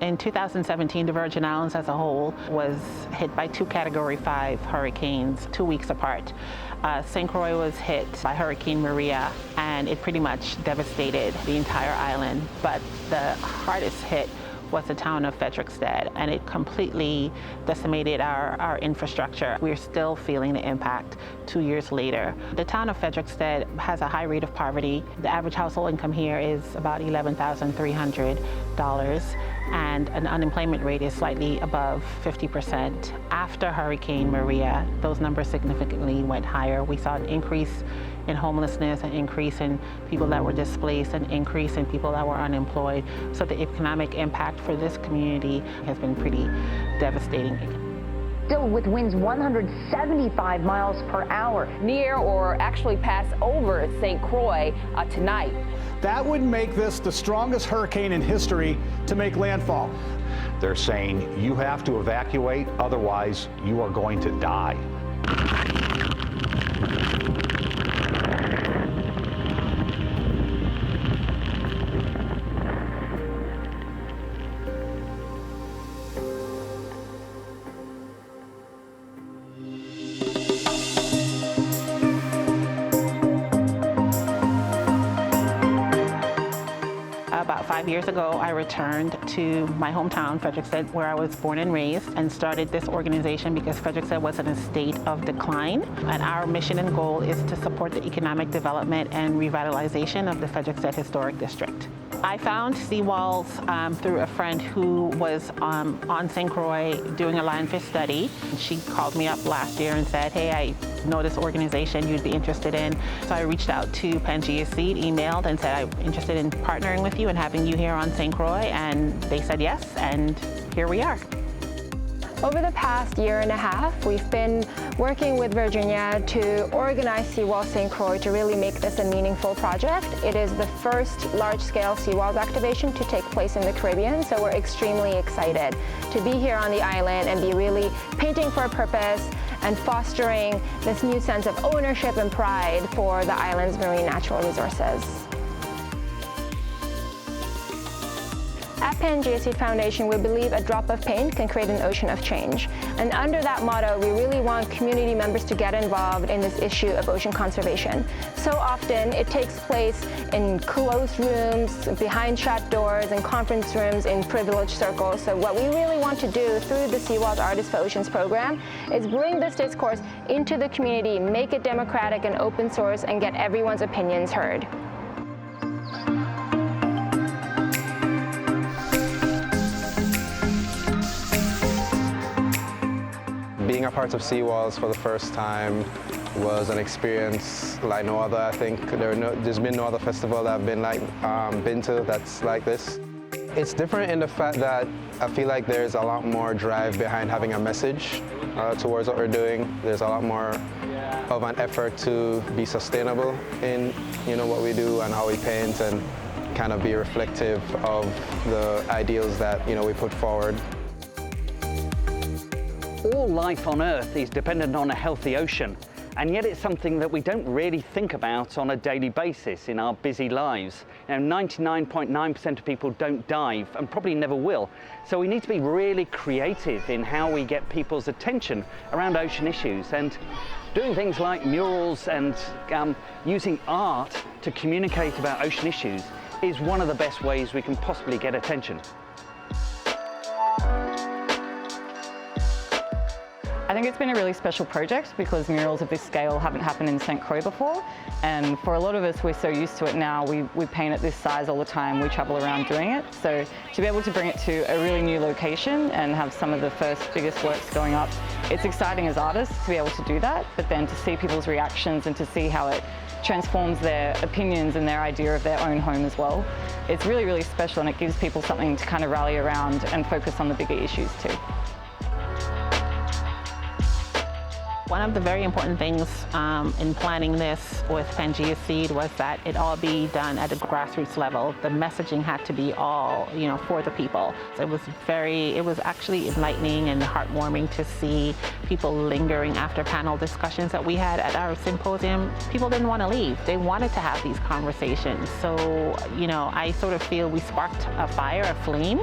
In 2017, the Virgin Islands as a whole was hit by 2 Category 5 hurricanes 2 weeks apart. St. Croix was hit by Hurricane Maria, and it pretty much devastated the entire island. But the hardest hit was the town of Frederiksted, and it completely decimated our infrastructure. We're still feeling the impact 2 years later. The town of Frederiksted has a high rate of poverty. The average household income here is about $11,300, and an unemployment rate is slightly above 50%. After Hurricane Maria, those numbers significantly went higher. We saw an increase in homelessness, an increase in people that were displaced, an increase in people that were unemployed. So the economic impact for this community has been pretty devastating. Still with winds 175 miles per hour. Near or actually pass over St. Croix tonight. That would make this the strongest hurricane in history to make landfall. They're saying you have to evacuate, otherwise you are going to die. About 5 years ago, I returned to my hometown, Frederiksted, where I was born and raised, and started this organization because Frederiksted was in a state of decline. And our mission and goal is to support the economic development and revitalization of the Frederiksted Historic District. I found seawalls through a friend who was on St. Croix doing a lionfish study. She called me up last year and said, hey, I know this organization you'd be interested in. So I reached out to PangeaSeed, emailed, and said, I'm interested in partnering with you and having you here on St. Croix, and they said yes, and here we are. Over the past year and a half, we've been working with Virginia to organize Seawall St. Croix to really make this a meaningful project. It is the first large-scale seawalls activation to take place in the Caribbean, so we're extremely excited to be here on the island and be really painting for a purpose and fostering this new sense of ownership and pride for the island's marine natural resources. At PangeaSeed Foundation, we believe a drop of paint can create an ocean of change. And under that motto, we really want community members to get involved in this issue of ocean conservation. So often, it takes place in closed rooms, behind shut doors, in conference rooms, in privileged circles. So what we really want to do through the Seawalls Artists for Oceans program is bring this discourse into the community, make it democratic and open source, and get everyone's opinions heard. Being a part of Seawalls for the first time was an experience like no other. I think there's been no other festival that I've been to that's like this. It's different in the fact that I feel like there's a lot more drive behind having a message towards what we're doing. There's a lot more of an effort to be sustainable in what we do and how we paint, and kind of be reflective of the ideals that we put forward. All life on Earth is dependent on a healthy ocean, and yet it's something that we don't really think about on a daily basis in our busy lives. 99.9% of people don't dive and probably never will, so we need to be really creative in how we get people's attention around ocean issues, and doing things like murals and using art to communicate about ocean issues is one of the best ways we can possibly get attention. I think it's been a really special project because murals of this scale haven't happened in St. Croix before, and for a lot of us, we're so used to it now. We paint at this size all the time. We travel around doing it, so to be able to bring it to a really new location and have some of the first biggest works going up, it's exciting as artists to be able to do that, but then to see people's reactions and to see how it transforms their opinions and their idea of their own home as well. It's really, really special, and it gives people something to kind of rally around and focus on the bigger issues too. One of the very important things in planning this with PangeaSeed was that it all be done at a grassroots level. The messaging had to be all, for the people. So it was actually enlightening and heartwarming to see people lingering after panel discussions that we had at our symposium. People didn't want to leave. They wanted to have these conversations. So, I sort of feel we sparked a fire, a flame,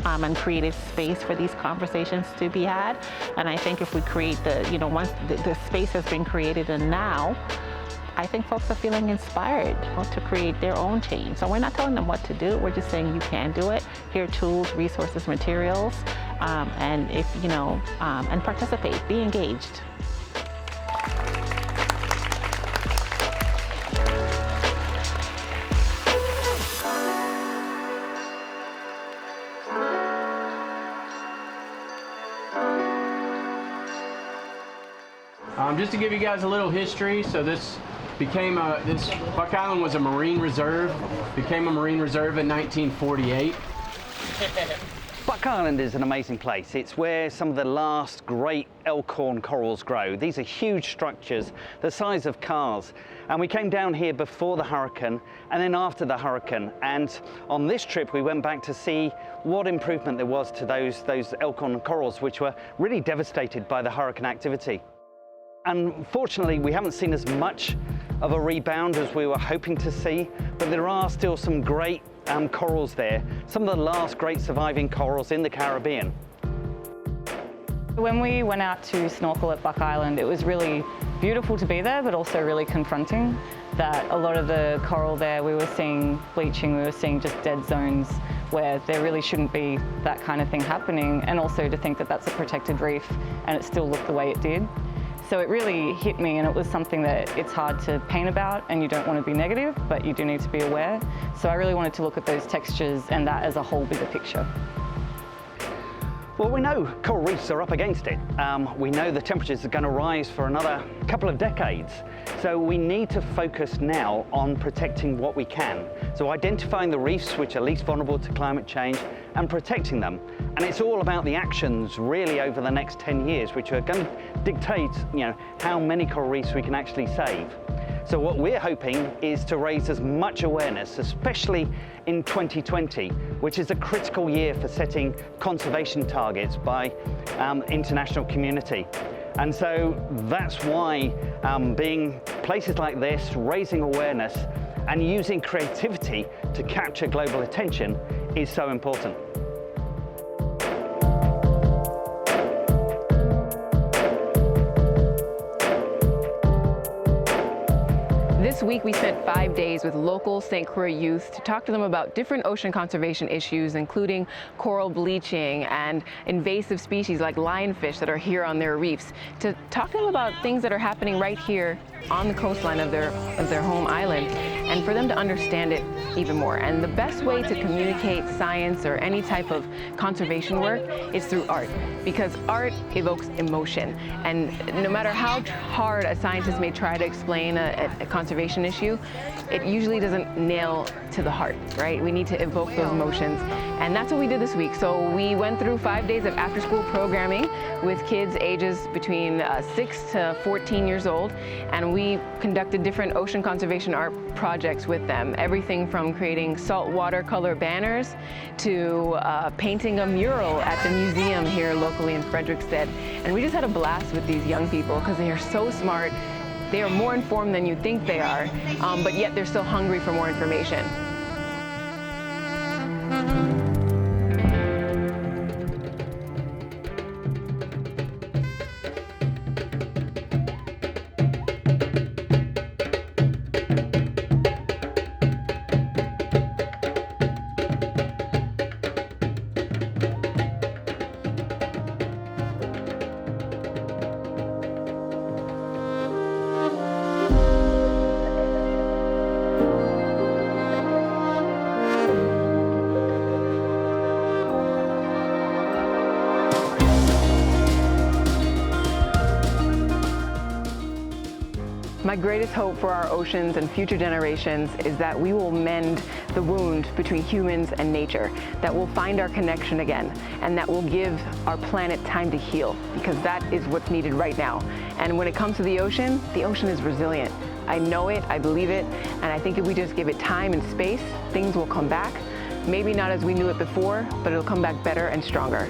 and created space for these conversations to be had. And I think if we create once the space has been created, and now, I think folks are feeling inspired to create their own change. So we're not telling them what to do. We're just saying you can do it. Here are tools, resources, materials, and and participate. Be engaged. Just to give you guys a little history, so this Buck Island was a marine reserve, became a marine reserve in 1948. Buck Island is an amazing place. It's where some of the last great elkhorn corals grow. These are huge structures, the size of cars. And we came down here before the hurricane and then after the hurricane. And on this trip, we went back to see what improvement there was to those elkhorn corals, which were really devastated by the hurricane activity. Unfortunately, we haven't seen as much of a rebound as we were hoping to see, but there are still some great corals there, some of the last great surviving corals in the Caribbean. When we went out to snorkel at Buck Island, it was really beautiful to be there, but also really confronting that a lot of the coral there, we were seeing bleaching, we were seeing just dead zones where there really shouldn't be that kind of thing happening, and also to think that that's a protected reef and it still looked the way it did. So it really hit me, and it was something that it's hard to paint about, and you don't want to be negative, but you do need to be aware. So I really wanted to look at those textures and that as a whole bigger picture. Well, we know coral reefs are up against it. We know the temperatures are going to rise for another couple of decades. So we need to focus now on protecting what we can. So identifying the reefs which are least vulnerable to climate change and protecting them. And it's all about the actions really over the next 10 years, which are going to dictate, how many coral reefs we can actually save. So what we're hoping is to raise as much awareness, especially in 2020, which is a critical year for setting conservation targets by international community. And so that's why being places like this, raising awareness and using creativity to capture global attention is so important. This week we spent 5 days with local St. Croix youth to talk to them about different ocean conservation issues, including coral bleaching and invasive species like lionfish that are here on their reefs, to talk to them about things that are happening right here on the coastline of their home island, and for them to understand it even more. And the best way to communicate science or any type of conservation work is through art, because art evokes emotion. And no matter how hard a scientist may try to explain a conservation issue, it usually doesn't nail to the heart, right? We need to evoke those emotions. And that's what we did this week. So we went through 5 days of after-school programming with kids ages between 6 to 14 years old. And we conducted different ocean conservation art projects with them. Everything from creating saltwater color banners to painting a mural at the museum here locally in Frederiksted. And we just had a blast with these young people because they are so smart. They are more informed than you think they are, but yet they're still hungry for more information. My greatest hope for our oceans and future generations is that we will mend the wound between humans and nature, that we'll find our connection again, and that we'll give our planet time to heal, because that is what's needed right now. And when it comes to the ocean is resilient. I know it, I believe it, and I think if we just give it time and space, things will come back. Maybe not as we knew it before, but it'll come back better and stronger.